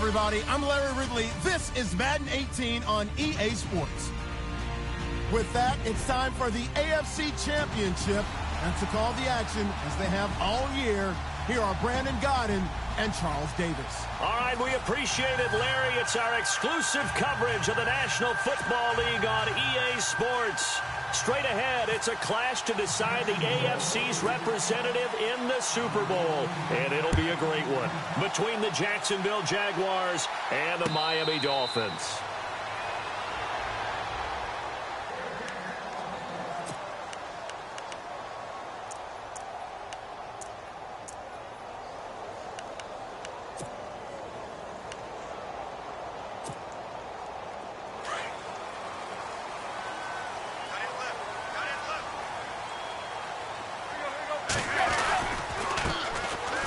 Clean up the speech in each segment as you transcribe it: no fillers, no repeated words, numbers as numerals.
everybody. I'm Larry Ridley. This is Madden 18 on EA Sports. With that, it's time for the AFC Championship. And to call the action, as they have all year, here are Brandon Godden and Charles Davis. All right, we appreciate it, Larry. It's our exclusive coverage of the National Football League on EA Sports. Straight ahead, it's a clash to decide the AFC's representative in the Super Bowl. And it'll be a great one between the Jacksonville Jaguars and the Miami Dolphins.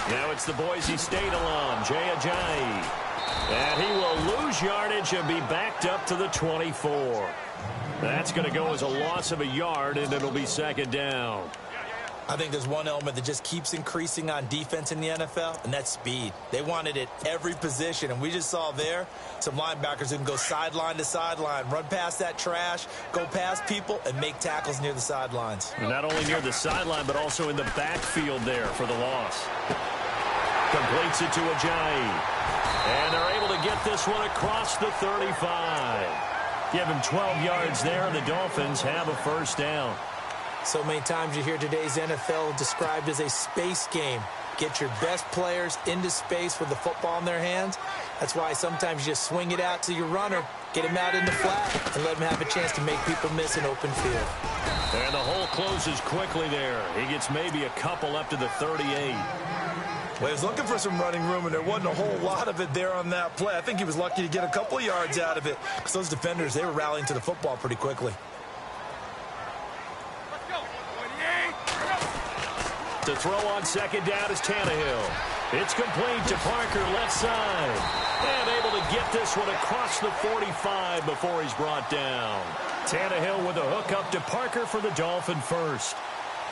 Now it's the Boise State alum, Jay Ajayi. And he will lose yardage and be backed up to the 24. That's going to go as a loss of a yard, and it'll be second down. I think there's one element that just keeps increasing on defense in the NFL, and that's speed. They want it at every position, and we just saw there some linebackers who can go sideline to sideline, run past that trash, go past people, and make tackles near the sidelines. And not only near the sideline, but also in the backfield there for the loss. Completes it to Ajayi. And they're able to get this one across the 35. Give him 12 yards there, and the Dolphins have a first down. So many times you hear today's NFL described as a space game. Get your best players into space with the football in their hands. That's why sometimes you just swing it out to your runner, get him out in the flat, and let him have a chance to make people miss an open field. And the hole closes quickly there. He gets maybe a couple up to the 38. Well, he was looking for some running room, and there wasn't a whole lot of it there on that play. I think he was lucky to get a couple of yards out of it because those defenders, they were rallying to the football pretty quickly. To throw on second down is Tannehill. It's complete to Parker, left side. And able to get this one across the 45 before he's brought down. Tannehill with a hook up to Parker for the Dolphin first.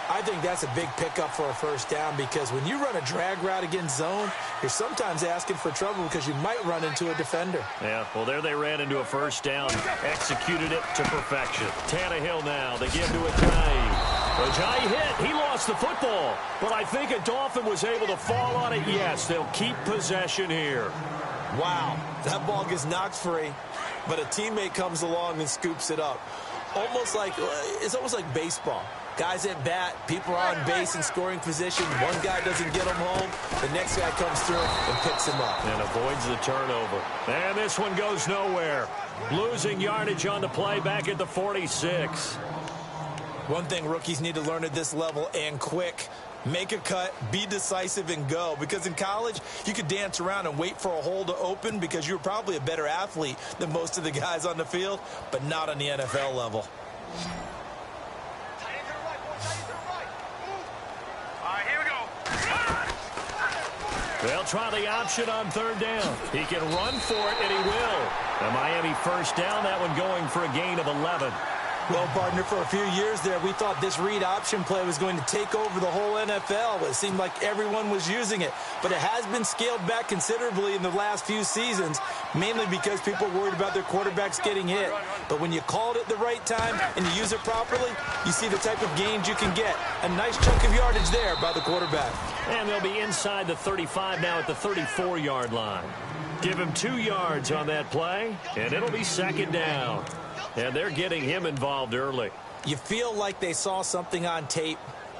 I think that's a big pickup for a first down because when you run a drag route against zone, you're sometimes asking for trouble because you might run into a defender. Yeah, well, there they ran into a first down. Executed it to perfection. Tannehill now. They give to Ajayi. Ajayi hit. He lost the football. But I think a Dolphin was able to fall on it. Yes, they'll keep possession here. Wow, that ball gets knocked free, but a teammate comes along and scoops it up. It's almost like baseball. Guys at bat, people are on base in scoring position. One guy doesn't get him home. The next guy comes through and picks him up. And avoids the turnover. And this one goes nowhere. Losing yardage on the play back at the 46. One thing rookies need to learn at this level and quick. Make a cut, be decisive, and go. Because in college, you could dance around and wait for a hole to open because you're probably a better athlete than most of the guys on the field, but not on the NFL level. They'll try the option on third down. He can run for it, and he will. The Miami first down, that one going for a gain of 11. Well, partner, for a few years there, we thought this read option play was going to take over the whole NFL. It seemed like everyone was using it. But it has been scaled back considerably in the last few seasons, mainly because people are worried about their quarterbacks getting hit. But when you call it at the right time and you use it properly, you see the type of gains you can get. A nice chunk of yardage there by the quarterback. And they'll be inside the 35 now at the 34-yard line. Give him 2 yards on that play, and it'll be second down. And they're getting him involved early. You feel like they saw something on tape,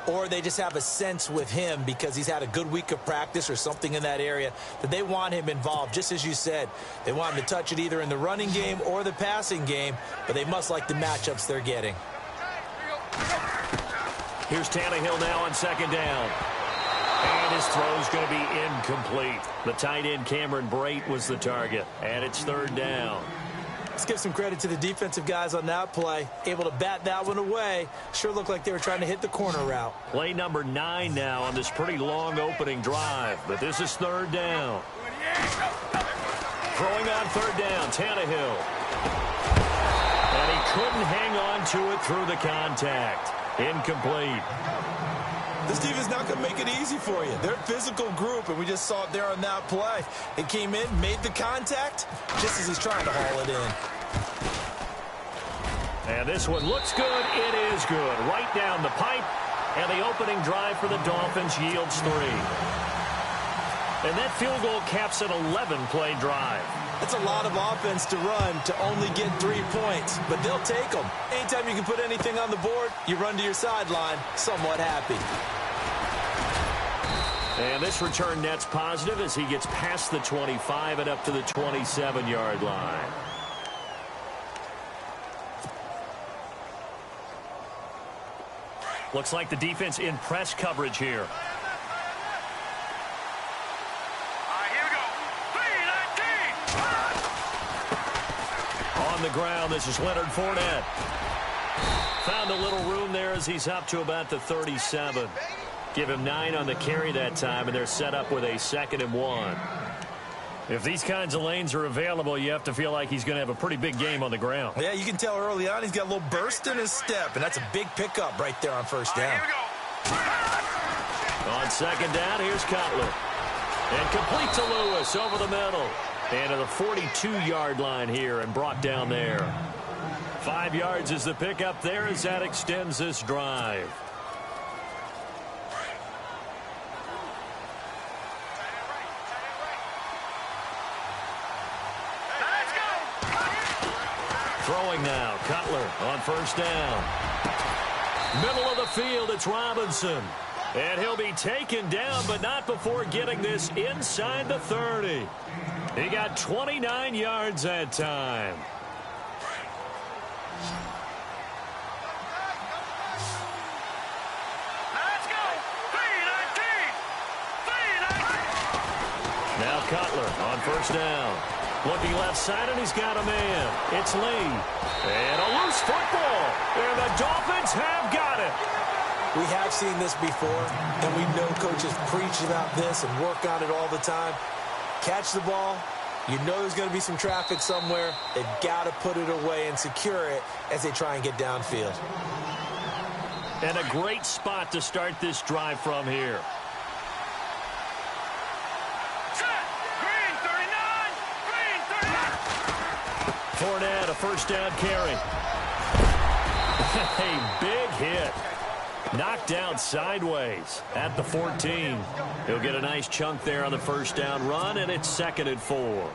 or they just have a sense with him because he's had a good week of practice or something in that area that they want him involved. Just as you said, they want him to touch it either in the running game or the passing game, but they must like the matchups they're getting. Here's Tannehill now on second down. And his throw's going to be incomplete. The tight end Cameron Brate was the target, and it's third down. Let's give some credit to the defensive guys on that play. Able to bat that one away. Sure looked like they were trying to hit the corner route. Play number 9 now on this pretty long opening drive. But this is third down. Throwing on third down, Tannehill. And he couldn't hang on to it through the contact. Incomplete. This defense is not going to make it easy for you. They're a physical group, and we just saw it there on that play. They came in, made the contact, just as he's trying to haul it in. And this one looks good. It is good. Right down the pipe. And the opening drive for the Dolphins yields 3. And that field goal caps an 11-play drive. That's a lot of offense to run to only get 3 points, but they'll take them. Anytime you can put anything on the board, you run to your sideline somewhat happy. And this return net's positive as he gets past the 25 and up to the 27-yard line. Looks like the defense in press coverage here. On the ground, this is Leonard Fournette. Found a little room there as he's up to about the 37. Give him 9 on the carry that time, and they're set up with a 2nd and 1. If these kinds of lanes are available, you have to feel like he's going to have a pretty big game on the ground. Yeah, you can tell early on he's got a little burst in his step, and that's a big pickup right there on first down. On 2nd down, here's Cutler. And complete to Lewis over the middle. And to the 42-yard line here and brought down there. 5 yards is the pickup there as that extends this drive. Throwing now, Cutler on first down. Middle of the field, it's Robinson. And he'll be taken down, but not before getting this inside the 30. He got 29 yards that time. Let's go! 3-19! Now Cutler on first down. Looking left side, and he's got a man. It's Lee. And a loose football. And the Dolphins have got it. We have seen this before, and we know coaches preach about this and work on it all the time. Catch the ball. You know there's going to be some traffic somewhere. They've got to put it away and secure it as they try and get downfield. And a great spot to start this drive from here. Fournette, a first down carry. A big hit. Knocked down sideways at the 14. He'll get a nice chunk there on the first down run, and it's 2nd and 4.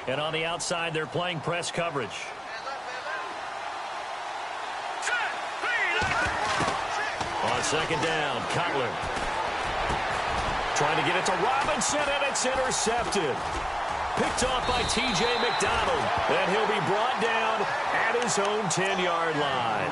And on the outside, they're playing press coverage. On 2nd down, Cutler. Trying to get it to Robinson, and it's intercepted. Picked off by T.J. McDonald, and he'll be brought down at his own 10-yard line.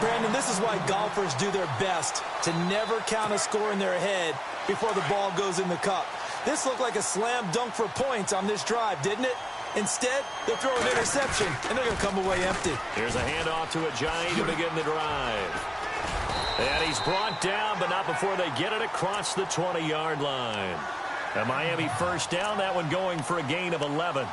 Brandon, this is why golfers do their best to never count a score in their head before the ball goes in the cup. This looked like a slam dunk for points on this drive, didn't it? Instead, they'll throw an interception, and they're going to come away empty. Here's a handoff to Ajayi to begin the drive. And he's brought down, but not before they get it across the 20-yard line. A Miami first down, that one going for a gain of 11.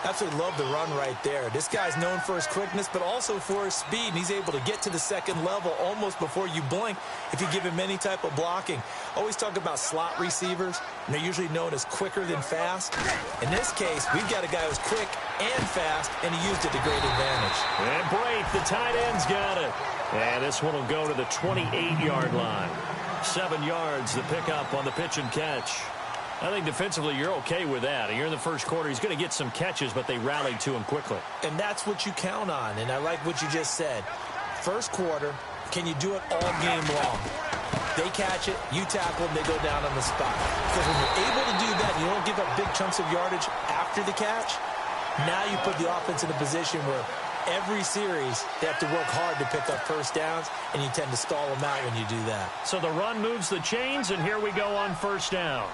Absolutely love the run right there. This guy's known for his quickness, but also for his speed, and he's able to get to the second level almost before you blink if you give him any type of blocking. Always talk about slot receivers, and they're usually known as quicker than fast. In this case, we've got a guy who's quick and fast, and he used it to great advantage. And Braith, the tight end's got it. And this one will go to the 28-yard line. 7 yards, the pickup on the pitch and catch. I think defensively you're okay with that. You're in the first quarter. He's going to get some catches, but they rallied to him quickly. And that's what you count on, and I like what you just said. First quarter, can you do it all game long? They catch it, you tackle them, they go down on the spot. Because when you're able to do that, you don't give up big chunks of yardage after the catch. Now you put the offense in a position where every series they have to work hard to pick up first downs, and you tend to stall them out when you do that. So the run moves the chains, and here we go on first down.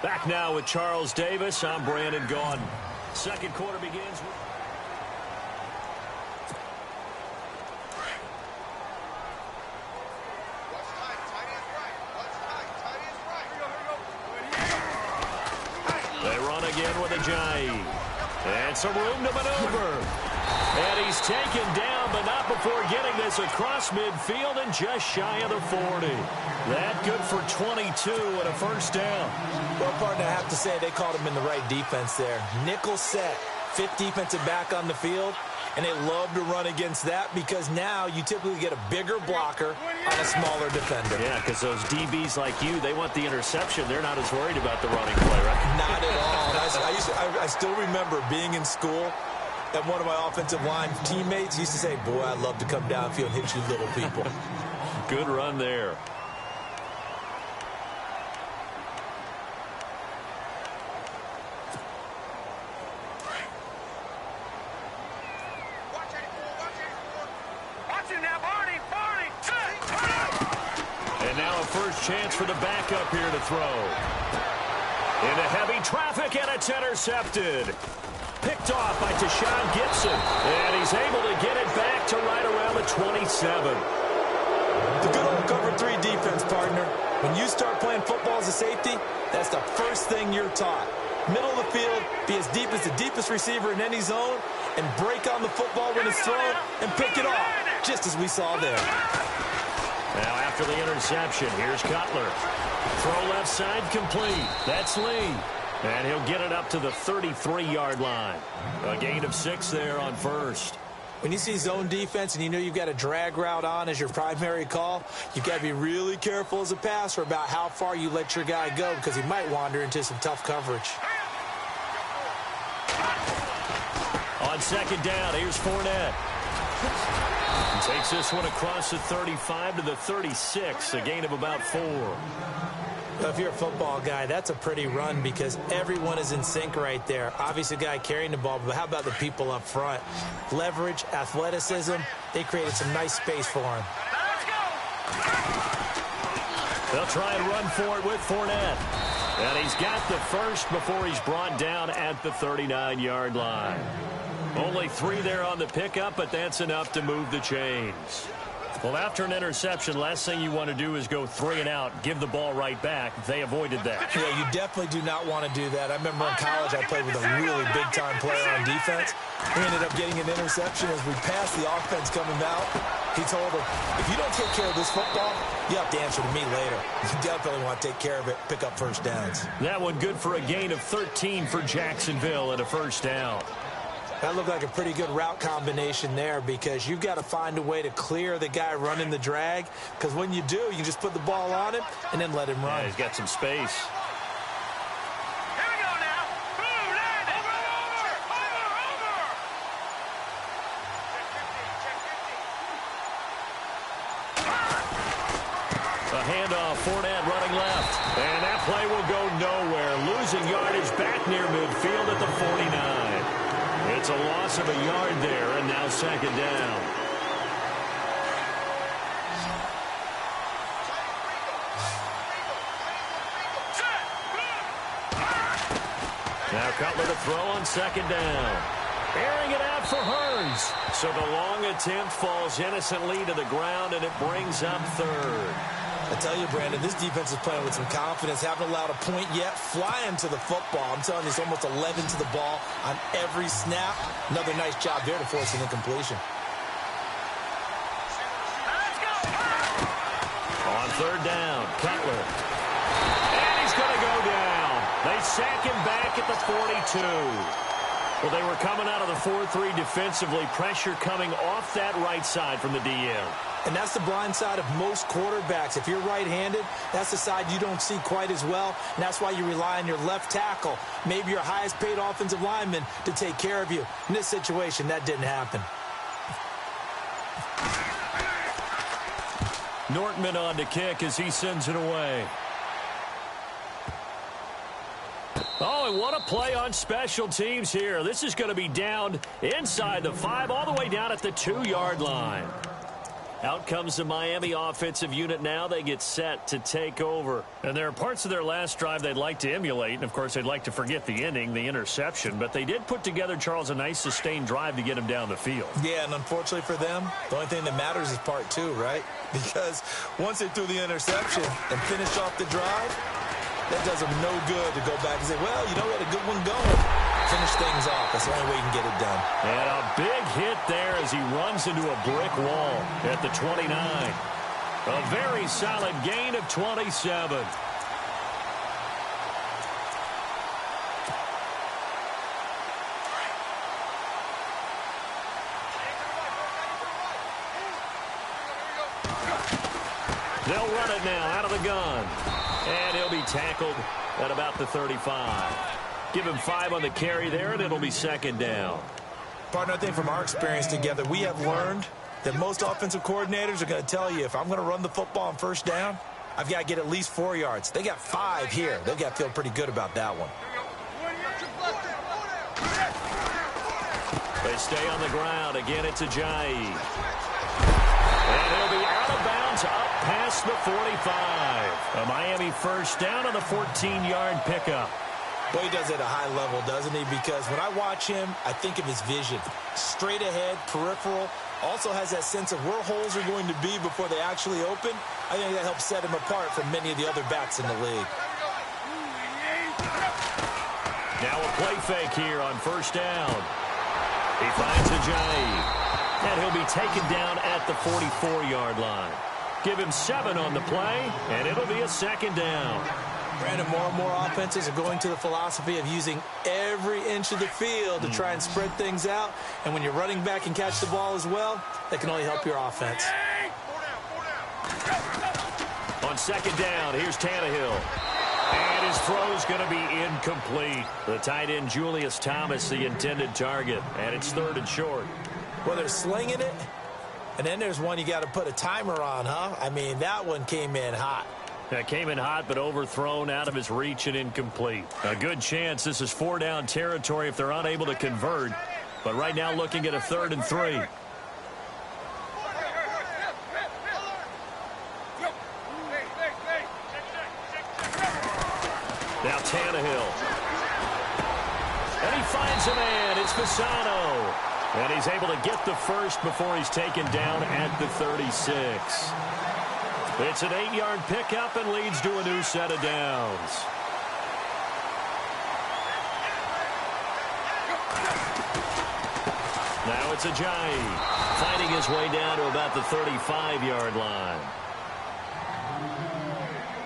Back now with Charles Davis. I'm Brandon Gaudin. Second quarter begins with... run again with Ajayi. And some room to maneuver. And he's taken down, but not before getting this across midfield and just shy of the 40. That good for 22 and a first down. Well, partner, I have to say they called him in the right defense there. Nickel set, fifth defensive back on the field, and they love to run against that because now you typically get a bigger blocker on a smaller defender. Yeah, because those DBs like you, they want the interception. They're not as worried about the running play, right? Not at all. I still remember being in school, and one of my offensive line teammates used to say, boy, I'd love to come downfield and hit you little people. Good run there. And now a first chance for the backup here to throw. Into heavy traffic, and it's intercepted. Picked off by Deshaun Gibson. And he's able to get it back to right around the 27. The good old cover 3 defense, partner. When you start playing football as a safety, that's the first thing you're taught. Middle of the field, be as deep as the deepest receiver in any zone, and break on the football when it's thrown and pick it off, just as we saw there. Now after the interception, here's Cutler. Throw left side complete. That's Lee. And he'll get it up to the 33-yard line. A gain of 6 there on first. When you see zone defense and you know you've got a drag route on as your primary call, you've got to be really careful as a passer about how far you let your guy go because he might wander into some tough coverage. On second down, here's Fournette. He takes this one across the 35 to the 36, a gain of about 4. Well, if you're a football guy, that's a pretty run because everyone is in sync right there. Obviously, the guy carrying the ball, but how about the people up front? Leverage, athleticism, they created some nice space for him. They'll try and run for it with Fournette. And he's got the first before he's brought down at the 39-yard line. Only 3 there on the pickup, but that's enough to move the chains. Well, after an interception, last thing you want to do is go 3 and out, give the ball right back. They avoided that. Yeah, you definitely do not want to do that. I remember in college I played with a really big-time player on defense. We ended up getting an interception as we passed the offense coming out. He told him, if you don't take care of this football, you have to answer to me later. You definitely want to take care of it, pick up first downs. That one good for a gain of 13 for Jacksonville and a first down. That looked like a pretty good route combination there because you've got to find a way to clear the guy running the drag because when you do, you just put the ball on him and then let him run. Yeah, he's got some space. Here we go now. Boom, land it. Over. A handoff, Fournette running left. And that play will go nowhere. Losing yardage back near midfield at the 49. It's a loss of a yard there, and now second down. Now Cutler to throw on second down. Airing it out for Hurns. So the long attempt falls innocently to the ground, and it brings up third. I tell you, Brandon, this defense is playing with some confidence. Haven't allowed a point yet. Flying to the football. I'm telling you, it's almost 11 to the ball on every snap. Another nice job there to force an incompletion. Let's go. On third down, Cutler. And he's going to go down. They sack him back at the 42. Well, they were coming out of the 4-3 defensively. Pressure coming off that right side from the DM. And that's the blind side of most quarterbacks. If you're right-handed, that's the side you don't see quite as well. And that's why you rely on your left tackle, maybe your highest-paid offensive lineman, to take care of you. In this situation, that didn't happen. Nortman on to kick as he sends it away. Oh, and what a play on special teams here. This is going to be down inside the 5, all the way down at the 2-yard line. Out comes the Miami offensive unit now. They get set to take over. And there are parts of their last drive they'd like to emulate. And, of course, they'd like to forget the ending, the interception. But they did put together, Charles, a nice sustained drive to get him down the field. Yeah, and unfortunately for them, the only thing that matters is part 2, right? Because once they threw the interception and finished off the drive, That does them no good to go back and say, well, you know, we had a good one going. Finish things off. That's the only way you can get it done. And a big hit there as he runs into a brick wall at the 29. A very solid gain of 27. They'll run it now out of the gun. And he'll be tackled at about the 35. Give him 5 on the carry there, and it'll be second down. Partner, I think from our experience together, we have learned that most offensive coordinators are going to tell you, if I'm going to run the football on first down, I've got to get at least 4 yards. They got 5 here. They've got to feel pretty good about that one. They stay on the ground. Again, it's Ajayi. And he'll be out of bounds up past the 45. A Miami first down on the 14-yard pickup. Well, he does it at a high level, doesn't he? Because when I watch him, I think of his vision. Straight ahead, peripheral. Also has that sense of where holes are going to be before they actually open. I think that helps set him apart from many of the other backs in the league. Now a play fake here on first down. He finds Ajayi. And he'll be taken down at the 44-yard line. Give him 7 on the play, and it'll be a second down. Brandon, more and more offenses are going to the philosophy of using every inch of the field to try and spread things out. And when you're running back and catch the ball as well, that can only help your offense. On second down, here's Tannehill. And his throw's going to be incomplete. The tight end, Julius Thomas, the intended target. And it's 3rd and short. Well, they're slinging it. And then there's one you got to put a timer on, huh? I mean, that one came in hot. That came in hot, but overthrown, out of his reach, and incomplete. A good chance this is 4-down territory if they're unable to convert. But right now looking at a 3rd and 3. Now Tannehill. And he finds a man. It's Fasano. And he's able to get the first before he's taken down at the 36. It's an 8-yard pickup and leads to a new set of downs. Now it's Ajayi fighting his way down to about the 35-yard line.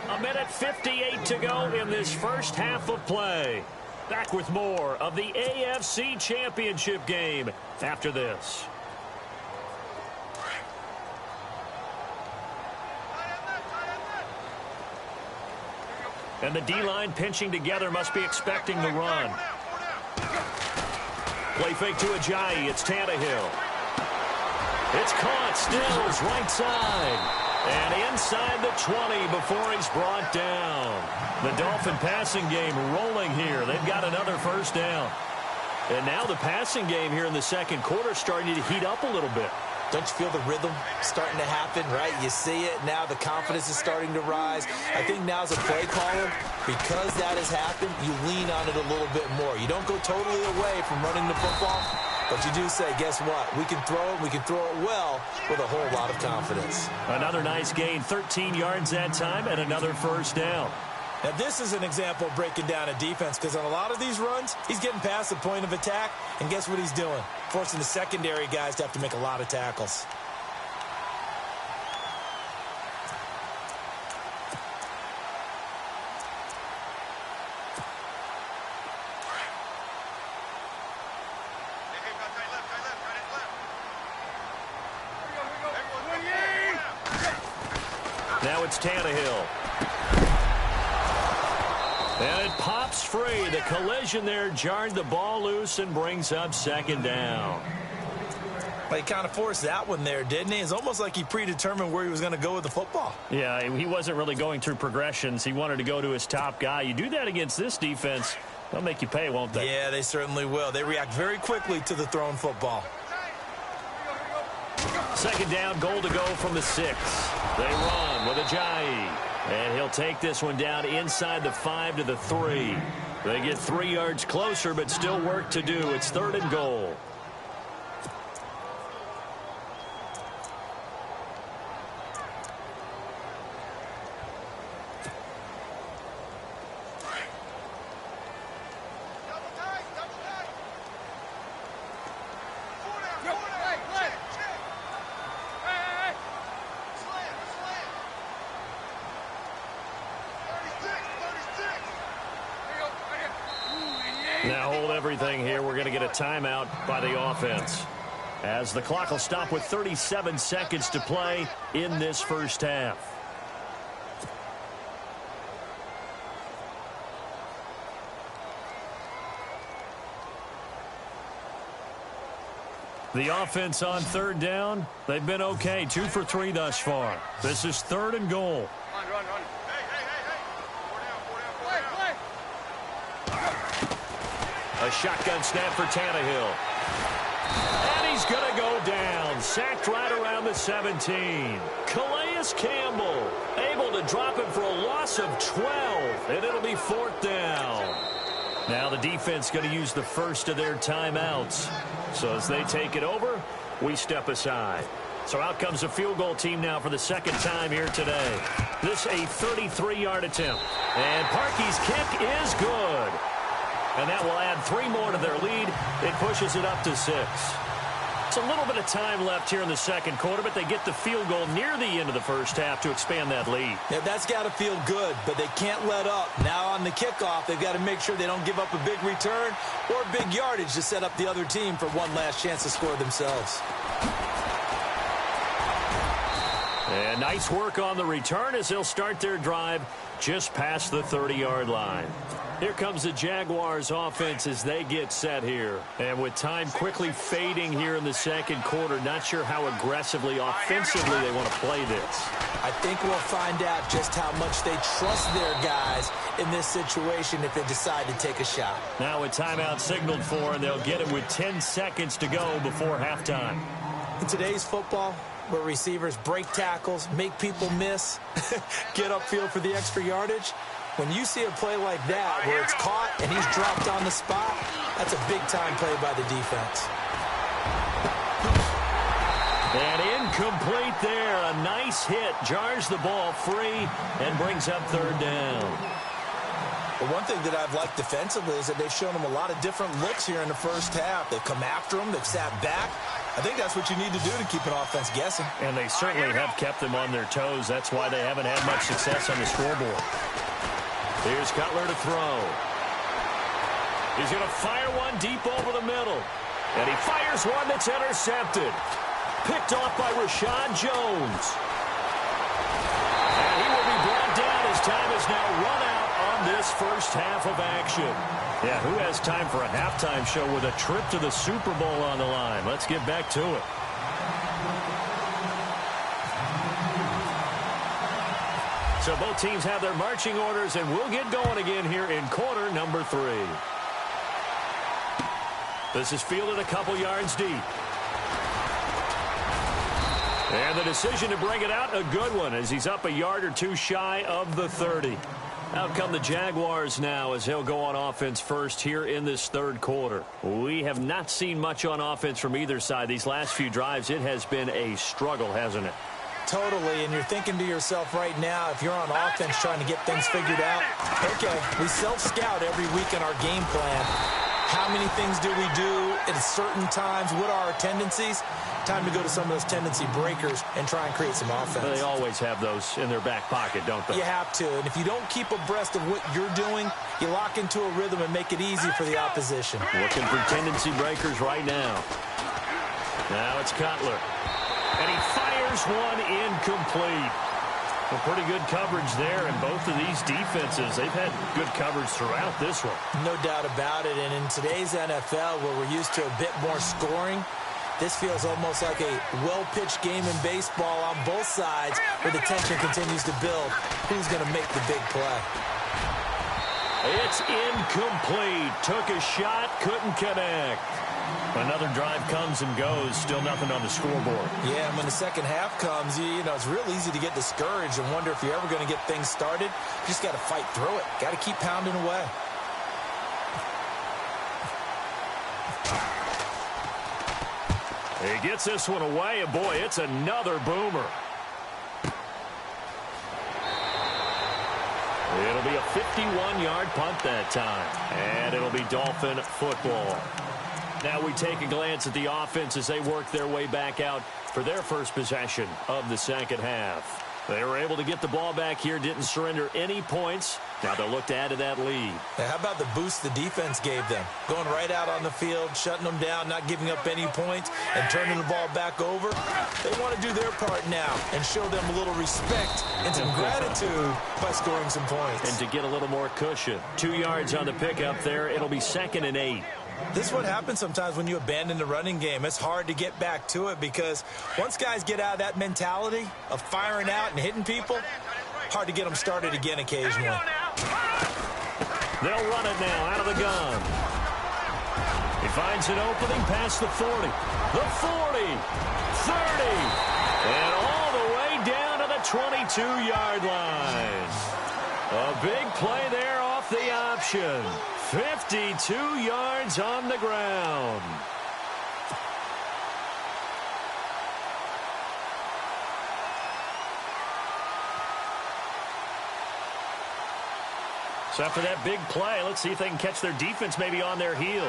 1:58 to go in this first half of play. Back with more of the AFC Championship game after this. And the D-line pinching together, must be expecting the run. Play fake to Ajayi. It's Tannehill. It's caught. Stills right side. And inside the 20 before he's brought down. The Dolphin passing game rolling here. They've got another first down. And now the passing game here in the second quarter starting to heat up a little bit. Don't you feel the rhythm starting to happen, right? You see it now. The confidence is starting to rise. I think now as a play caller, because that has happened, you lean on it a little bit more. You don't go totally away from running the football, but you do say, guess what? We can throw it. We can throw it well with a whole lot of confidence. Another nice gain, 13 yards that time, and another first down. Now, this is an example of breaking down a defense, because on a lot of these runs, he's getting past the point of attack, and guess what he's doing? Forcing the secondary guys to have to make a lot of tackles. Now it's Tannehill. And it pops free. The collision there jarred the ball loose and brings up second down. Well, he kind of forced that one there, didn't he? It's almost like he predetermined where he was going to go with the football. Yeah, he wasn't really going through progressions. He wanted to go to his top guy. You do that against this defense, they'll make you pay, won't they? Yeah, they certainly will. They react very quickly to the thrown football. Second down, goal to go from the 6. They run with Ajayi. And he'll take this one down inside the 5 to the 3. They get 3 yards closer, but still work to do. It's 3rd and goal. everything here. We're going to get a timeout by the offense, as the clock will stop with 37 seconds to play in this first half. The offense on third down, they've been okay. 2 for 3 thus far. This is 3rd and goal. Run. A shotgun snap for Tannehill. And he's going to go down. Sacked right around the 17. Calais Campbell able to drop him for a loss of 12. And it'll be 4th down. Now the defense going to use the first of their timeouts. So as they take it over, we step aside. So out comes a field goal team now for the second time here today. This a 33-yard attempt. And Parkey's kick is good. And that will add 3 more to their lead. It pushes it up to 6. It's a little bit of time left here in the second quarter, but they get the field goal near the end of the first half to expand that lead. Yeah, that's got to feel good, but they can't let up. Now on the kickoff, they've got to make sure they don't give up a big return or big yardage to set up the other team for one last chance to score themselves. And nice work on the return as they'll start their drive just past the 30-yard line. Here comes the Jaguars offense as they get set here. And with time quickly fading here in the second quarter, not sure how aggressively, offensively they want to play this. I think we'll find out just how much they trust their guys in this situation if they decide to take a shot. Now a timeout signaled for, and they'll get it with 10 seconds to go before halftime. In today's football, where receivers break tackles, make people miss, get upfield for the extra yardage, when you see a play like that where it's caught and he's dropped on the spot, that's a big-time play by the defense. And incomplete there. A nice hit. Jars the ball free and brings up 3rd down. Well, one thing that I've liked defensively is that they've shown them a lot of different looks here in the first half. They've come after them. They've sat back. I think that's what you need to do to keep an offense guessing. And they certainly have kept them on their toes. That's why they haven't had much success on the scoreboard. Here's Cutler to throw. He's going to fire one deep over the middle. And he fires one that's intercepted. Picked off by Rashad Jones. And he will be brought down as time is now run out on this first half of action. Yeah, who has time for a halftime show with a trip to the Super Bowl on the line? Let's get back to it. So both teams have their marching orders, and we'll get going again here in quarter number 3. This is fielded a couple yards deep. And the decision to bring it out, a good one, as he's up a yard or 2 shy of the 30. Out come the Jaguars now as they'll go on offense first here in this 3rd quarter. We have not seen much on offense from either side. These last few drives, it has been a struggle, hasn't it? Totally, and you're thinking to yourself right now, if you're on offense trying to get things figured out, okay, we self-scout every week in our game plan. How many things do we do at certain times? What are our tendencies? Time to go to some of those tendency breakers and try and create some offense. They always have those in their back pocket, don't they? You have to, and if you don't keep abreast of what you're doing, you lock into a rhythm and make it easy for the opposition. Looking for tendency breakers right now. Now it's Cutler. And he fires one incomplete. Well, pretty good coverage there, and both of these defenses, they've had good coverage throughout this one. No doubt about it, and in today's NFL, where we're used to a bit more scoring, this feels almost like a well-pitched game in baseball on both sides, where the tension continues to build. Who's going to make the big play? It's incomplete. Took a shot, couldn't connect. Another drive comes and goes. Still nothing on the scoreboard. Yeah, and when the second half comes, you know, it's real easy to get discouraged and wonder if you're ever going to get things started. You just got to fight through it. Got to keep pounding away. He gets this one away, and boy, it's another boomer. It'll be a 51-yard punt that time, and it'll be Dolphin football. Now we take a glance at the offense as they work their way back out for their first possession of the second half. They were able to get the ball back here, didn't surrender any points. Now they'll look to add to that lead. Now, how about the boost the defense gave them? Going right out on the field, shutting them down, not giving up any points, and turning the ball back over. They want to do their part now and show them a little respect and some gratitude by scoring some points. And to get a little more cushion. 2 yards on the pickup there. It'll be 2nd and 8. This is what happens sometimes when you abandon the running game. It's hard to get back to it because once guys get out of that mentality of firing out and hitting people, hard to get them started again occasionally. They'll run it now out of the gun. He finds an opening past the 40, the 40, 30, and all the way down to the 22-yard line. A big play there off the option. 52 yards on the ground. So after that big play, let's see if they can catch their defense maybe on their heels.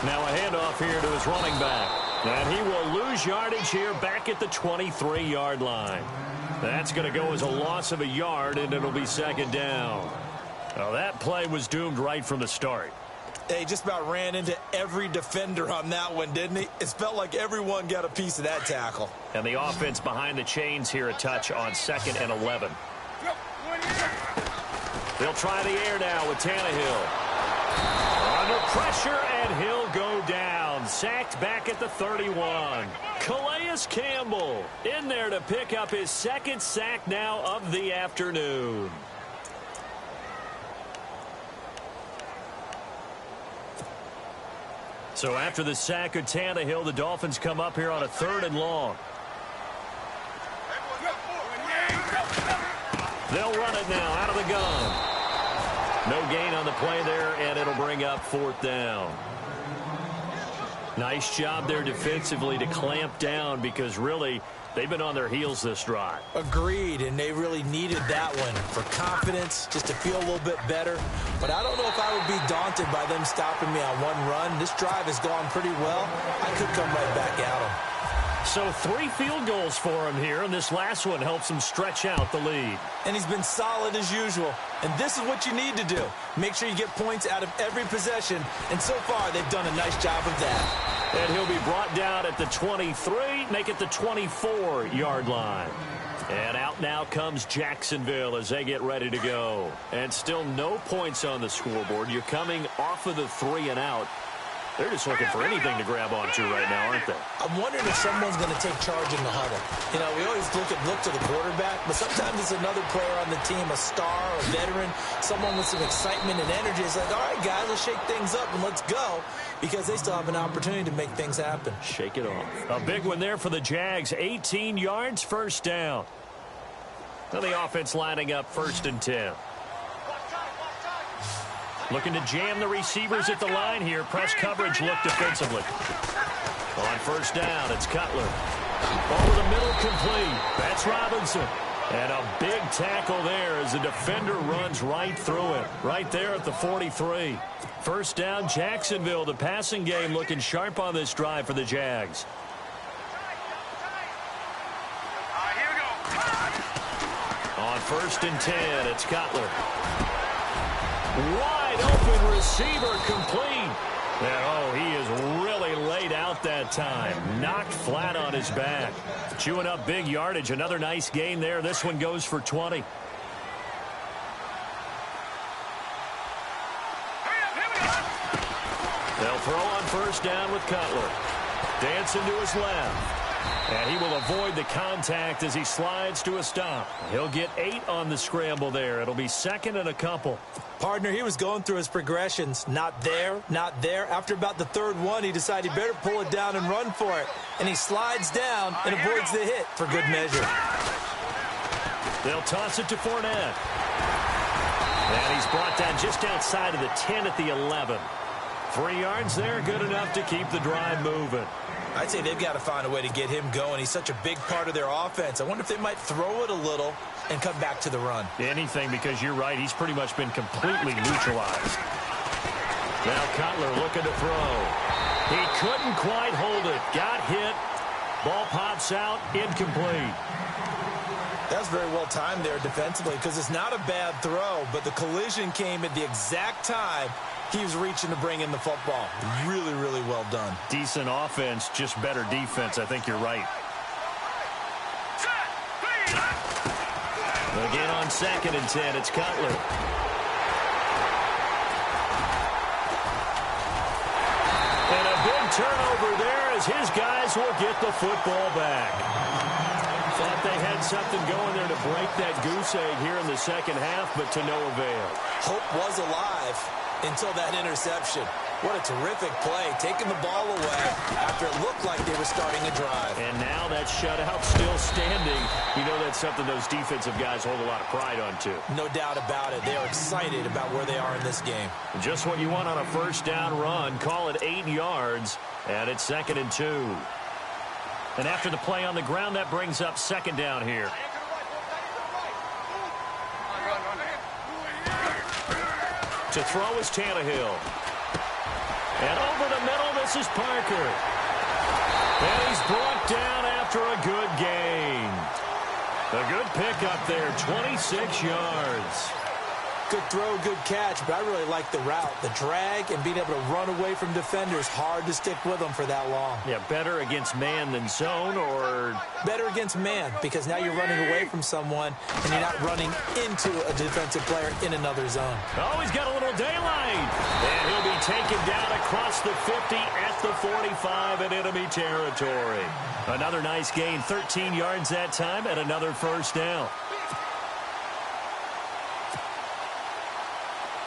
Now a handoff here to his running back. And he will lose yardage here back at the 23-yard line. That's going to go as a loss of a yard, and it'll be 2nd down. Well, that play was doomed right from the start. They just about ran into every defender on that one, didn't he? It felt like everyone got a piece of that tackle. And the offense behind the chains here a touch on 2nd and 11. They'll try the air now with Tannehill. Under pressure, and he'll go down. Sacked back at the 31. Calais Campbell in there to pick up his 2nd sack now of the afternoon. So after the sack of Tannehill, the Dolphins come up here on a 3rd and long. They'll run it now out of the gun. No gain on the play there, and it'll bring up 4th down. Nice job there defensively to clamp down because really they've been on their heels this drive. Agreed, and they really needed that one for confidence, just to feel a little bit better. But I don't know if I would be daunted by them stopping me on one run. This drive has gone pretty well. I could come right back at them. So 3 field goals for him here, and this last one helps him stretch out the lead. And he's been solid as usual. And this is what you need to do. Make sure you get points out of every possession. And so far, they've done a nice job of that. And he'll be brought down at the 23, make it the 24-yard line. And out now comes Jacksonville as they get ready to go. And still no points on the scoreboard. You're coming off of the 3 and out. They're just looking for anything to grab onto right now, aren't they? I'm wondering if someone's going to take charge in the huddle. You know, we always look to the quarterback, but sometimes it's another player on the team, a star, a veteran, someone with some excitement and energy. It's like, all right, guys, let's shake things up and let's go, because they still have an opportunity to make things happen. Shake it off. A big one there for the Jags. 18 yards, 1st down. Now the offense lining up 1st and 10. Looking to jam the receivers at the line here. Press coverage look defensively. On 1st down, it's Cutler. Over the middle, complete. That's Robinson. And a big tackle there as the defender runs right through it. Right there at the 43. 1st down, Jacksonville. The passing game looking sharp on this drive for the Jags. Here we go. On 1st and 10, it's Cutler. Wide open receiver, complete. And, oh, he is really laid out that time. Knocked flat on his back. Chewing up big yardage. Another nice gain there. This one goes for 20. They'll throw on 1st down with Cutler. Dancing to his left. And he will avoid the contact as he slides to a stop. He'll get 8 on the scramble there. It'll be 2nd and a couple. Partner, he was going through his progressions. Not there, not there. After about the 3rd one, he decided he better pull it down and run for it. And he slides down and avoids the hit for good measure. They'll toss it to Fournette. And he's brought down just outside of the 10 at the 11. 3 yards there, good enough to keep the drive moving. I'd say they've got to find a way to get him going. He's such a big part of their offense. I wonder if they might throw it a little and come back to the run. Anything, because you're right. He's pretty much been completely neutralized. Now Cutler looking to throw. He couldn't quite hold it. this out, incomplete. That's very well timed there defensively because it's not a bad throw, but the collision came at the exact time he was reaching to bring in the football. Really, really well done. Decent offense, just better defense. I think you're right. Again on 2nd and 10, it's Cutler. And a big turnover there as his guys will get the football back. Thought they had something going there to break that goose egg here in the second half, but to no avail. Hope was alive until that interception. What a terrific play, taking the ball away after it looked like they were starting a drive. And now that shutout still standing. You know that's something those defensive guys hold a lot of pride on, too. No doubt about it. They are excited about where they are in this game. Just what you want on a first down run. Call it 8 yards, and it's 2nd and 2. And after the play on the ground, that brings up 2nd down here. To throw is Tannehill. And over the middle, this is Parker. And he's brought down after a good gain. A good pickup there, 26 yards. Good throw, good catch, but I really like the route. The drag and being able to run away from defenders, hard to stick with them for that long. Yeah, better against man than zone, or? Better against man, because now you're running away from someone and you're not running into a defensive player in another zone. Oh, he's got a little daylight. And he'll be taken down across the 50 at the 45 in enemy territory. Another nice gain, 13 yards that time, and another first down.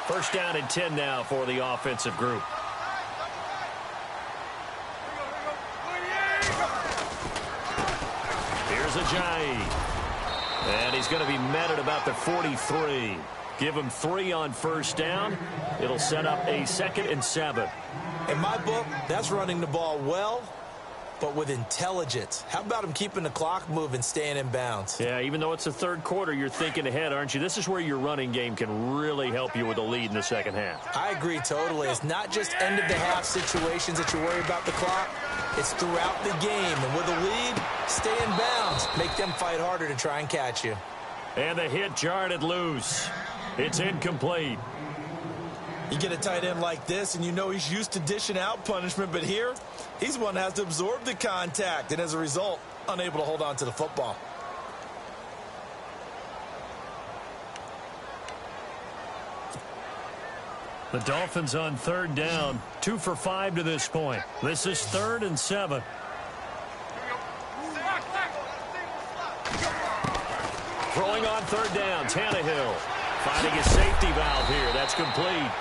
First down and 10 now for the offensive group. Here's Ajayi. And he's going to be met at about the 43. Give him 3 on first down. It'll set up a 2nd and 7. In my book, that's running the ball well, but with intelligence. How about him keeping the clock moving, staying in bounds? Yeah, even though it's the third quarter, you're thinking ahead, aren't you? This is where your running game can really help you with a lead in the second half. I agree totally. It's not just end-of-the-half situations that you worry about the clock. It's throughout the game. And with a lead, stay in bounds. Make them fight harder to try and catch you. And the hit jarred it loose. It's incomplete. You get a tight end like this, and you know he's used to dishing out punishment, but here, he's one that has to absorb the contact, and as a result, unable to hold on to the football. The Dolphins on 3rd down, 2 for 5 to this point. This is 3rd and 7. Throwing on 3rd down, Tannehill finding a safety valve here. That's complete.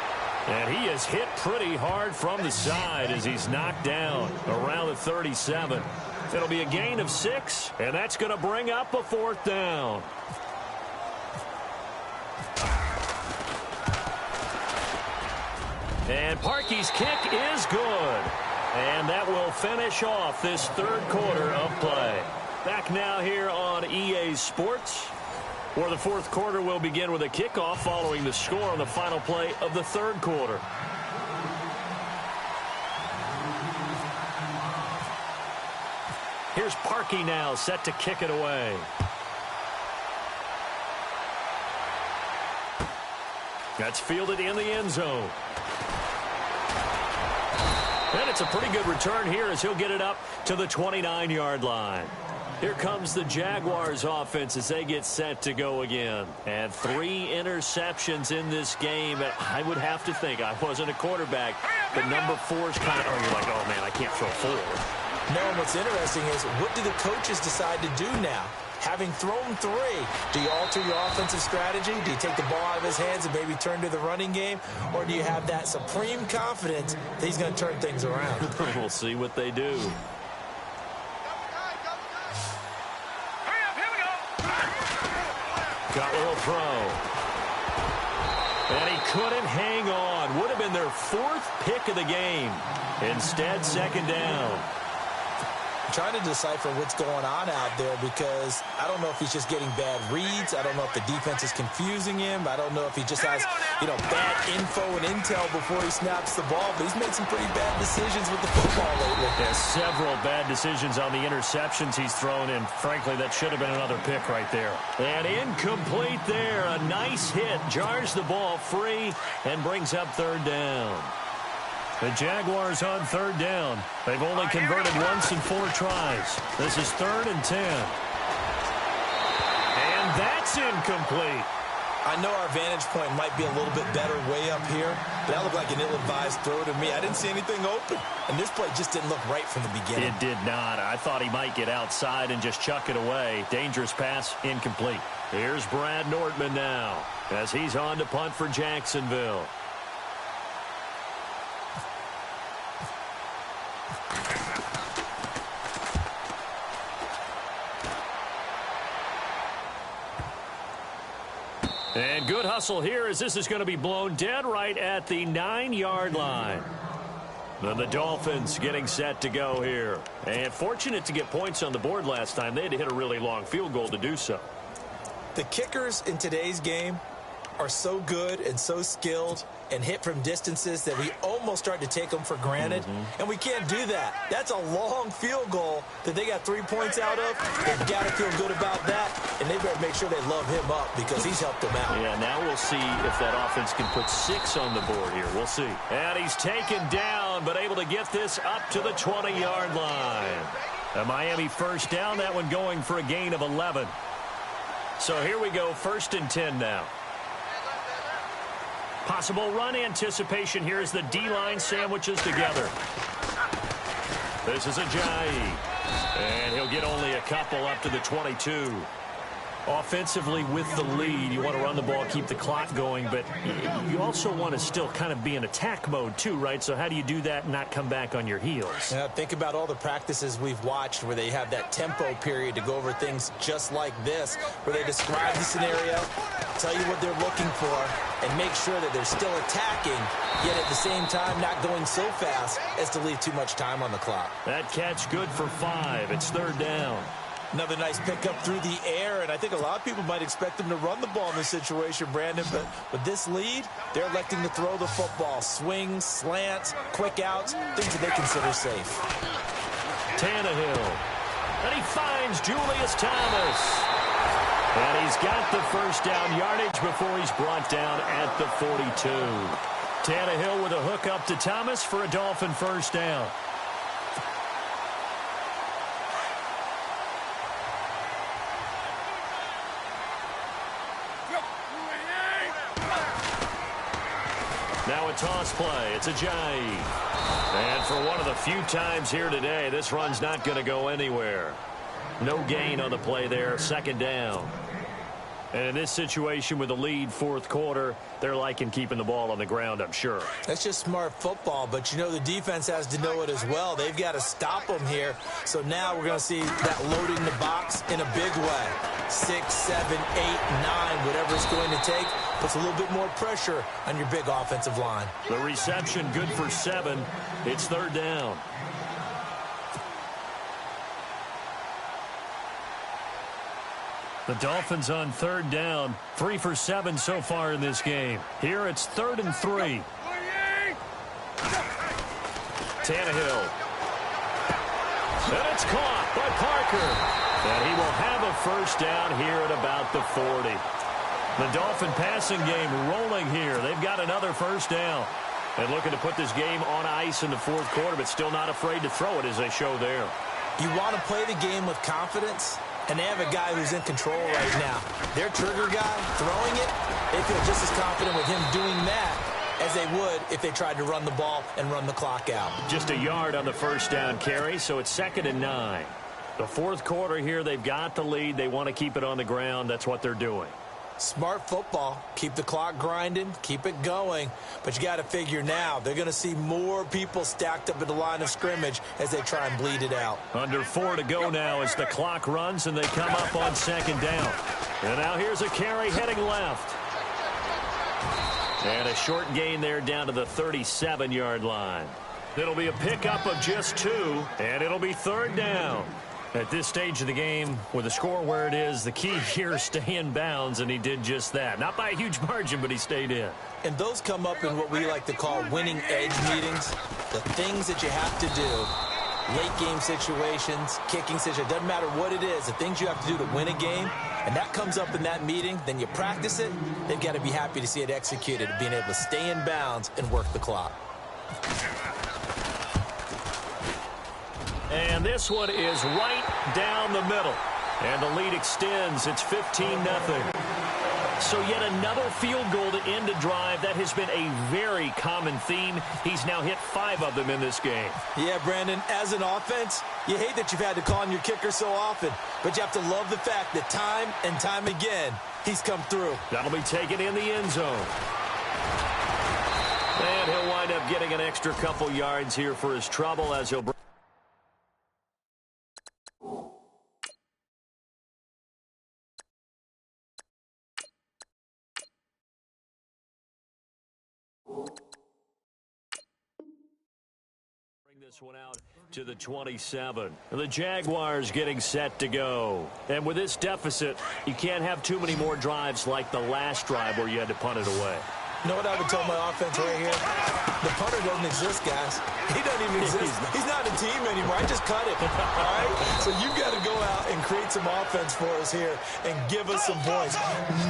And he is hit pretty hard from the side as he's knocked down around the 37. It'll be a gain of 6, and that's going to bring up a 4th down. And Parkey's kick is good. And that will finish off this 3rd quarter of play. Back now here on EA Sports, where the 4th quarter will begin with a kickoff following the score on the final play of the 3rd quarter. Here's Parkey now set to kick it away. That's fielded in the end zone. And it's a pretty good return here as he'll get it up to the 29-yard line. Here comes the Jaguars offense as they get set to go again. And 3 interceptions in this game. I would have to think, I wasn't a quarterback, but number 4 is kind of, you're like, oh man, I can't throw 4. No, and what's interesting is, what do the coaches decide to do now? Having thrown 3, do you alter your offensive strategy? Do you take the ball out of his hands and maybe turn to the running game? Or do you have that supreme confidence that he's going to turn things around? We'll see what they do. Cutler will throw. And he couldn't hang on. Would have been their 4th pick of the game. Instead, 2nd down. trying to decipher what's going on out there because I don't know if he's just getting bad reads. I don't know if the defense is confusing him. I don't know if he just has, bad info and intel before he snaps the ball. But he's made some pretty bad decisions with the football lately. Yeah, several bad decisions on the interceptions he's thrown in. Frankly, that should have been another pick right there. And incomplete there. A nice hit. Jars the ball free and brings up third down. The Jaguars on third down. They've only converted once in 4 tries. This is 3rd and 10. And that's incomplete. I know our vantage point might be a little bit better way up here, but that looked like an ill-advised throw to me. I didn't see anything open, and this play just didn't look right from the beginning. It did not. I thought he might get outside and just chuck it away. Dangerous pass, incomplete. Here's Brad Nortman now as he's on to punt for Jacksonville. And good hustle here as this is going to be blown dead right at the 9-yard line. Then the Dolphins getting set to go here. And fortunate to get points on the board last time. They had to hit a really long field goal to do so. The kickers in today's game are so good and so skilled and hit from distances that we almost start to take them for granted. And we can't do that. That's a long field goal that they got 3 points out of. They've got to feel good about that, and they better make sure they love him up because he's helped them out. Yeah, now we'll see if that offense can put 6 on the board here. We'll see. And he's taken down, but able to get this up to the 20-yard line. A Miami first down, that one going for a gain of 11. So here we go, 1st and 10 now. Possible run anticipation here as the D-line sandwiches together. This is Ajayi. And he'll get only a couple up to the 22. Offensively with the lead, you want to run the ball, keep the clock going, but you also want to still kind of be in attack mode too, right? So how do you do that and not come back on your heels? Yeah, think about all the practices we've watched where they have that tempo period to go over things just like this, where they describe the scenario, tell you what they're looking for, and make sure that they're still attacking, yet at the same time not going so fast as to leave too much time on the clock. That catch good for 5. It's 3rd down. Another nice pickup through the air, and I think a lot of people might expect them to run the ball in this situation, Brandon, but with this lead, they're electing to throw the football. Swings, slants, quick outs, things that they consider safe. Tannehill. And he finds Julius Thomas. And he's got the first down yardage before he's brought down at the 42. Tannehill with a hook up to Thomas for a Dolphin first down. Now a toss play. It's Ajayi. And for one of the few times here today, this run's not going to go anywhere. No gain on the play there. 2nd down. And in this situation with the lead 4th quarter, they're liking keeping the ball on the ground, I'm sure. That's just smart football, but the defense has to know it as well. They've got to stop them here. So now we're going to see that loading the box in a big way. 6, 7, 8, 9, whatever it's going to take, puts a little bit more pressure on your big offensive line. The reception good for 7. It's 3rd down. The Dolphins on 3rd down. 3 for 7 so far in this game. Here it's 3rd and 3. Tannehill. And it's caught by Parker. And he will have a first down here at about the 40. The Dolphin passing game rolling here. They've got another first down. And looking to put this game on ice in the 4th quarter, but still not afraid to throw it as they show there. You want to play the game with confidence, and they have a guy who's in control right now. Their trigger guy throwing it, they feel just as confident with him doing that as they would if they tried to run the ball and run the clock out. Just a yard on the first down carry, so it's 2nd and 9. The 4th quarter here, they've got the lead. They want to keep it on the ground. That's what they're doing. Smart football. Keep the clock grinding. Keep it going. But you got to figure now, they're going to see more people stacked up at the line of scrimmage as they try and bleed it out. Under 4 to go now as the clock runs and they come up on 2nd down. And now here's a carry heading left. And a short gain there down to the 37-yard line. It'll be a pickup of just 2, and it'll be 3rd down. At this stage of the game, with the score where it is, the key here is stay in bounds, and he did just that. Not by a huge margin, but he stayed in. And those come up in what we like to call winning edge meetings. The things that you have to do, late game situations, kicking situations, doesn't matter what it is, the things you have to do to win a game, and that comes up in that meeting, then you practice it, they've got to be happy to see it executed, being able to stay in bounds and work the clock. And this one is right down the middle. And the lead extends. It's 15-0. So yet another field goal to end a drive. That has been a very common theme. He's now hit 5 of them in this game. Yeah, Brandon, as an offense, you hate that you've had to call on your kicker so often. But you have to love the fact that time and time again, he's come through. That'll be taken in the end zone. And he'll wind up getting an extra couple yards here for his trouble as he'll... this one out to the 27. The Jaguars getting set to go. And with this deficit, you can't have too many more drives like the last drive where you had to punt it away. You know what I would tell my offense right here? The punter doesn't exist, guys. He doesn't even exist. He's not a team anymore. I just cut him. All right? So you've got to go out and create some offense for us here and give us some points.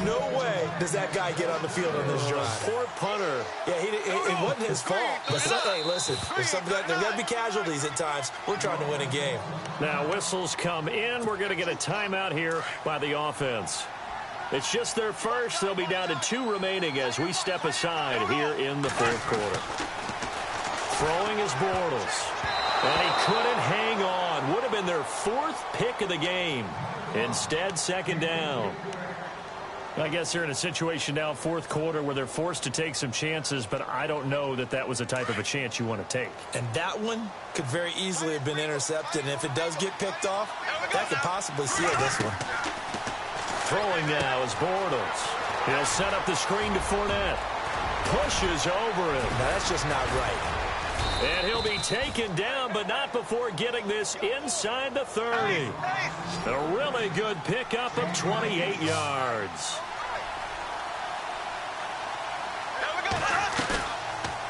No way does that guy get on the field on this drive. Poor punter. Yeah, it wasn't his fault. But hey, listen, there's got to be casualties at times. We're trying to win a game. Now whistles come in. We're going to get a timeout here by the offense. It's just their first. They'll be down to 2 remaining as we step aside here in the 4th quarter. Throwing is Bortles. And he couldn't hang on. Would have been their 4th pick of the game. Instead, 2nd down. I guess they're in a situation now, 4th quarter, where they're forced to take some chances, but I don't know that that was the type of a chance you want to take. And that one could very easily have been intercepted. And if it does get picked off, that could possibly seal this one. Throwing now is Bortles. He'll set up the screen to Fournette. Pushes over him. Now, that's just not right. And he'll be taken down, but not before getting this inside the 30. A really good pickup of 28 yards.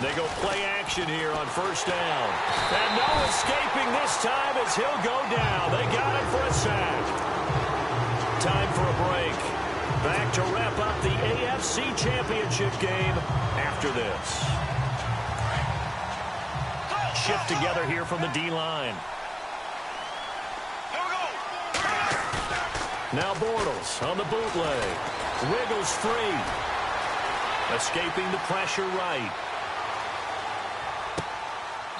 They go play action here on 1st down. And no escaping this time as he'll go down. They got him for a sack. Time for a break. Back to wrap up the AFC Championship game after this. Shift together here from the D-line. Now Bortles on the bootleg. Wiggles free. Escaping the pressure right.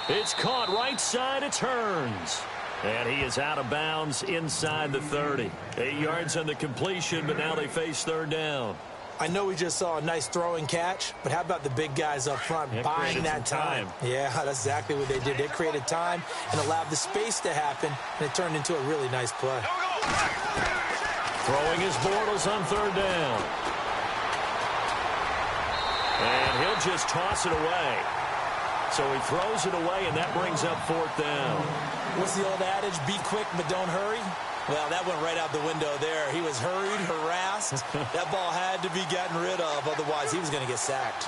It's caught right side. It turns. And he is out of bounds inside the 30. 8 yards on the completion, but now they face 3rd down. I know we just saw a nice throwing catch, but how about the big guys up front buying that time? Yeah, that's exactly what they did. They created time and allowed the space to happen, and it turned into a really nice play. Throwing his Bortles on 3rd down. And he'll just toss it away. So he throws it away, and that brings up 4th down. What's the old adage? Be quick, but don't hurry. Well, that went right out the window there. He was hurried, harassed. That ball had to be gotten rid of. Otherwise, he was going to get sacked.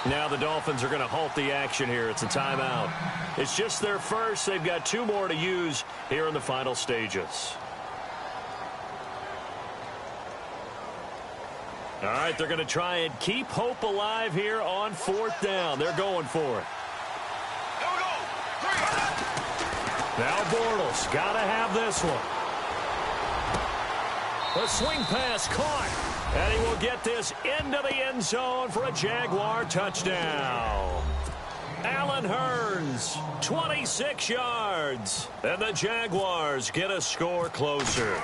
Now the Dolphins are going to halt the action here. It's a timeout. It's just their first. They've got 2 more to use here in the final stages. All right, they're going to try and keep hope alive here on 4th down. They're going for it. Now Bortles got to have this one. The swing pass caught. And he will get this into the end zone for a Jaguar touchdown. Allen Hurns, 26 yards. And the Jaguars get a score closer.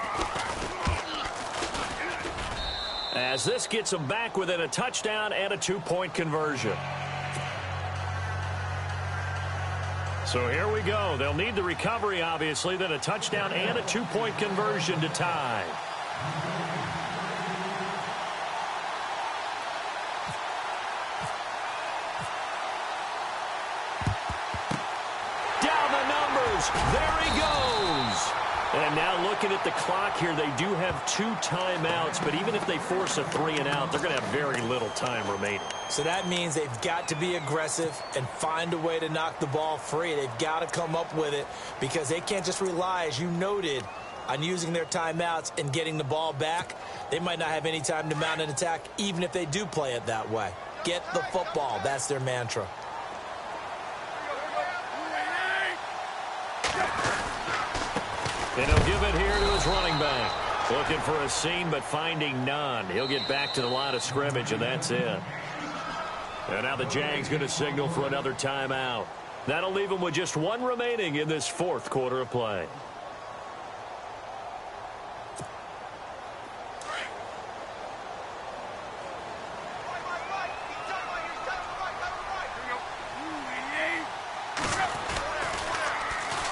As this gets them back within a touchdown and a 2-point conversion. So here we go. They'll need the recovery, obviously, then a touchdown and a 2-point conversion to tie. throws. There he goes. And now looking at the clock here, they do have 2 timeouts, but even if they force a 3-and-out, they're going to have very little time remaining. So that means they've got to be aggressive and find a way to knock the ball free. They've got to come up with it because they can't just rely, as you noted, on using their timeouts and getting the ball back. They might not have any time to mount an attack, even if they do play it that way. Get the football. That's their mantra. And he'll give it here to his running back. Looking for a seam, but finding none. He'll get back to the line of scrimmage, and that's it. And now the Jags going to signal for another timeout. That'll leave them with just 1 remaining in this 4th quarter of play.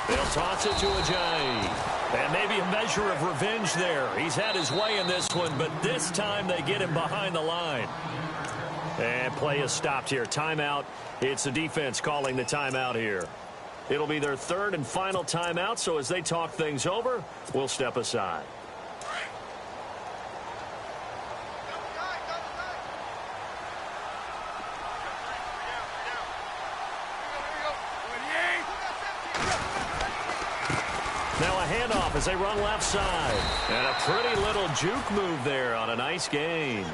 They'll toss it to Ajayi. And maybe a measure of revenge there. He's had his way in this one, but this time they get him behind the line. And play is stopped here. Timeout. It's the defense calling the timeout here. It'll be their 3rd and final timeout, so as they talk things over, we'll step aside. Now a handoff as they run left side. And a pretty little juke move there on a nice gain.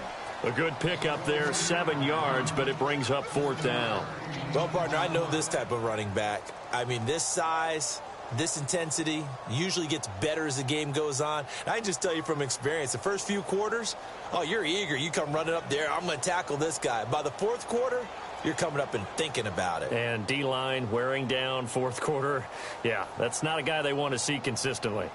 A good pickup there, 7 yards, but it brings up 4th down. Well, partner, I know this type of running back. I mean, this size, this intensity usually gets better as the game goes on. And I can just tell you from experience, the first few quarters, oh, you're eager. You come running up there, I'm going to tackle this guy. By the 4th quarter, you're coming up and thinking about it. And D-line wearing down 4th quarter. Yeah, that's not a guy they want to see consistently.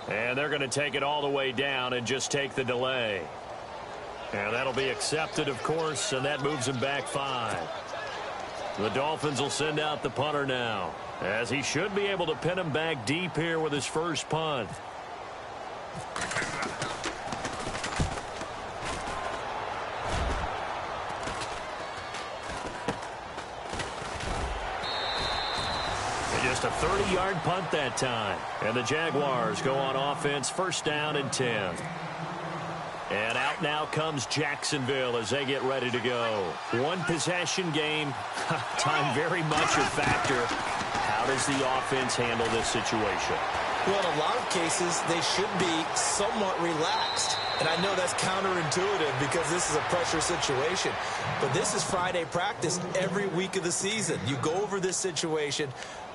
And they're going to take it all the way down and just take the delay. And that'll be accepted, of course, and that moves him back 5. The Dolphins will send out the punter now, as he should be able to pin him back deep here with his first punt. Just a 30-yard punt that time. And the Jaguars go on offense, 1st down and 10. And out now comes Jacksonville as they get ready to go. 1 possession game. Time very much a factor. How does the offense handle this situation? Well, in a lot of cases, they should be somewhat relaxed. And I know that's counterintuitive because this is a pressure situation. But this is Friday practice every week of the season. You go over this situation,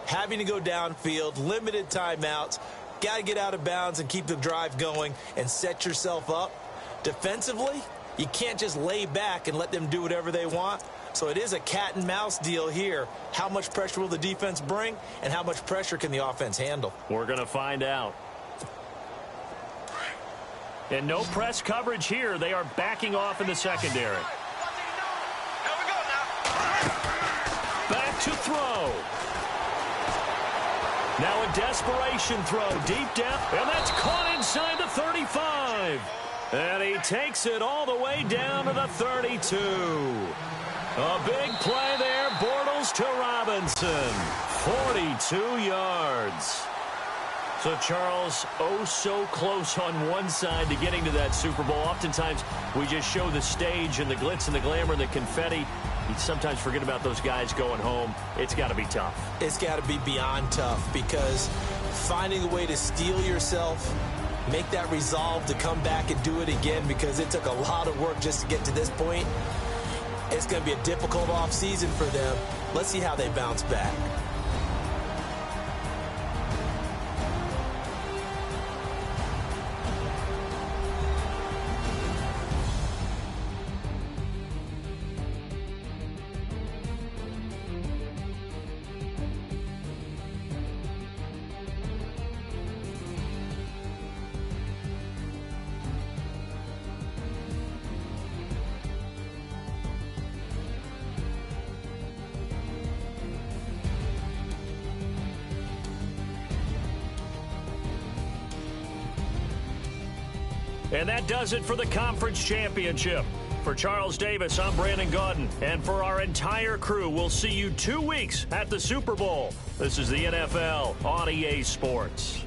having to go downfield, limited timeouts, got to get out of bounds and keep the drive going and set yourself up. Defensively, you can't just lay back and let them do whatever they want. So it is a cat and mouse deal here. How much pressure will the defense bring, and how much pressure can the offense handle? We're going to find out. And no press coverage here. They are backing off in the secondary. Back to throw. Now a desperation throw deep down, and that's caught inside the 35. And he takes it all the way down to the 32. A big play there, Bortles to Robinson. 42 yards. So, Charles, oh so close on one side to getting to that Super Bowl. Oftentimes, we just show the stage and the glitz and the glamour and the confetti. You sometimes forget about those guys going home. It's got to be tough. It's got to be beyond tough because finding a way to steel yourself, make that resolve to come back and do it again because it took a lot of work just to get to this point. It's going to be a difficult offseason for them. Let's see how they bounce back. And that does it for the conference championship. For Charles Davis, I'm Brandon Gaudin. And for our entire crew, we'll see you 2 weeks at the Super Bowl. This is the NFL on EA Sports.